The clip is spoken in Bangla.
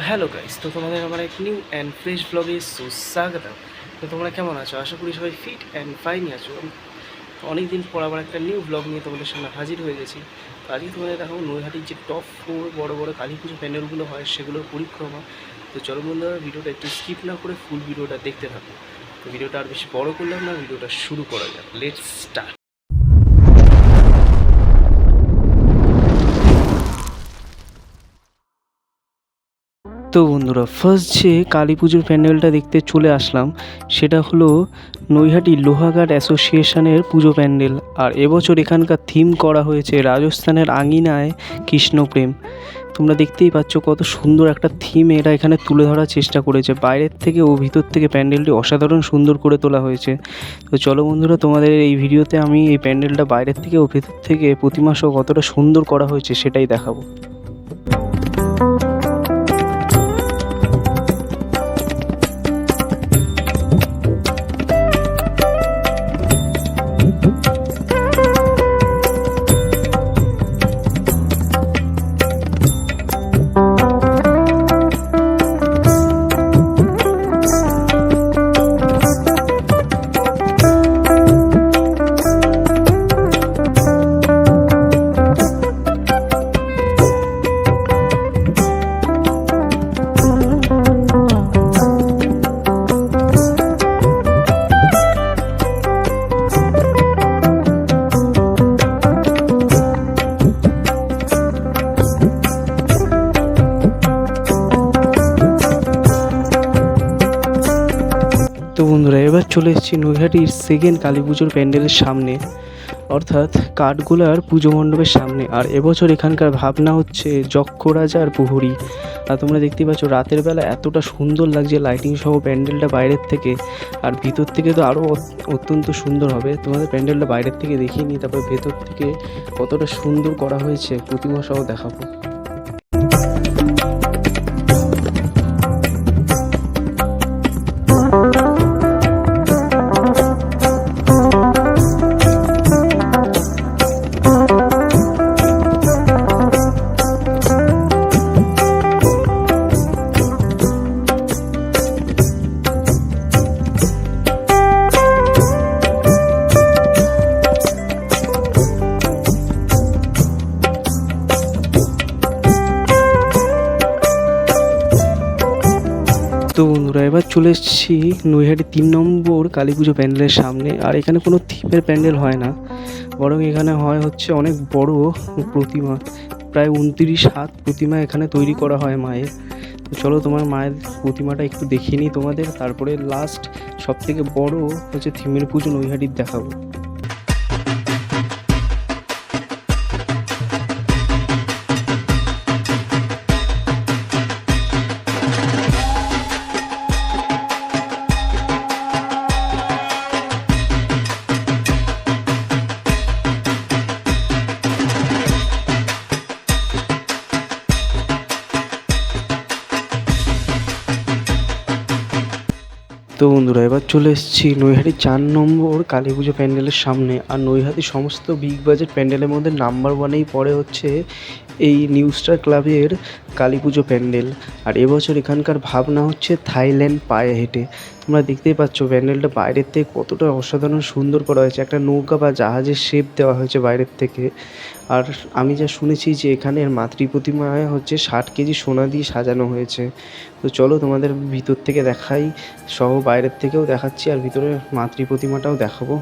হ্যালো গাইস, তো তোমাদের আমার এক নিউ অ্যান্ড ফ্রেশ ব্লগে সুস্বাগত। তো তোমরা কেমন আছো? আশা করি সবাই ফিট অ্যান্ড ফাইনই আছো। অনেক দিন পর আবার একটা নিউ ব্লগ নিয়ে তোমাদের সামনে হাজির হয়ে গেছি। তো আজকে তোমাদের দেখাবো নৈহাটির যে টপ 4 বড় বড় কালী পুজো প্যান্ডেলগুলো হয় সেগুলোর পরিক্রমা। তো চলো বন্ধুরা, ভিডিওটা একটু স্কিপ না করে ফুল ভিডিওটা দেখতে থাকো। তো ভিডিওটা আর বেশি বড় করলাম না, ভিডিওটা শুরু করা যাক। Let's start. তো বন্ধুরা, ফার্স্ট যে কালী পুজোর প্যান্ডেলটা দেখতে চলে আসলাম সেটা হলো নৈহাটি লোহাঘাট অ্যাসোসিয়েশনের পুজো প্যান্ডেল। আর এবছর এখানকার থিম করা হয়েছে রাজস্থানের আঙিনায় কৃষ্ণপ্রেম। তোমরা দেখতেই পাচ্ছ কত সুন্দর একটা থিম এরা এখানে তুলে ধরার চেষ্টা করেছে। বাইরের থেকে ও ভিতর থেকে প্যান্ডেলটি অসাধারণ সুন্দর করে তোলা হয়েছে। তো চলো বন্ধুরা, তোমাদের এই ভিডিওতে আমি এই প্যান্ডেলটা বাইরের থেকে ও ভিতর থেকে প্রতিমা সহ কতটা সুন্দর করা হয়েছে সেটাই দেখাবো। তো বন্ধুরা, এবার চলে এসেছি নৈহাটির সেকেন্ড কালী পুজোর প্যান্ডেলের সামনে, অর্থাৎ কাঠগোলার পুজো মণ্ডপের সামনে। আর এবছর এখানকার ভাবনা হচ্ছে যক্ষ রাজার প্রহরী। আর তোমরা দেখতেই পাচ্ছ রাতের বেলা এতটা সুন্দর লাগছে লাইটিং সহ প্যান্ডেলটা বাইরের থেকে। আর ভিতর থেকে তো আরও অত্যন্ত সুন্দর হবে। তোমাদের প্যান্ডেলটা বাইরের থেকে দেখিয়ে নিই, তারপর ভেতর থেকে কতটা সুন্দর করা হয়েছে প্রতিমা সহ দেখাবো। তো বন্ধুরা, এবার চলে এসেছি নৈহাটি 3 নম্বর কালী পুজো প্যান্ডেলের সামনে। আর এখানে কোনো থিমের প্যান্ডেল হয় না, বরং এখানে হয় হচ্ছে অনেক বড় প্রতিমা। প্রায় 29 হাত প্রতিমা এখানে তৈরি করা হয় মায়ের। তো চলো তোমার মায়ের প্রতিমাটা একটু দেখিয়ে নিই তোমাদের, তারপরে লাস্ট সবথেকে বড় হচ্ছে থিমের পুজো নৈহাটির দেখাবো। তো বন্ধুরা, এবার চলে এসেছি নৈহাটি 4 নম্বর কালী পুজো প্যান্ডেলের সামনে। আর নৈহাটির সমস্ত বিগ বাজেট প্যান্ডেলের মধ্যে নাম্বার 1-এই পড়ে হচ্ছে এই নিউ স্টার ক্লাবের কালী পুজো প্যান্ডেল। আর এবছর এখানকার ভাবনা হচ্ছে থাইল্যান্ড পায়ে হেঁটে। তোমরা দেখতেই পাচ্ছ প্যান্ডেলটা বাইরের থেকে কতটা অসাধারণ সুন্দর করা হয়েছে। একটা নৌকা বা জাহাজের শেপ দেওয়া হয়েছে বাইরের থেকে। আর আমি যা শুনেছি যে এখানের মাতৃ প্রতিমায় হচ্ছে 60 কেজি সোনা দিয়ে সাজানো হয়েছে। তো চলো তোমাদের ভিতর থেকে দেখাই, সহ বাইরের থেকেও দেখাচ্ছি আর ভিতরে মাতৃ প্রতিমাটাও দেখাবো।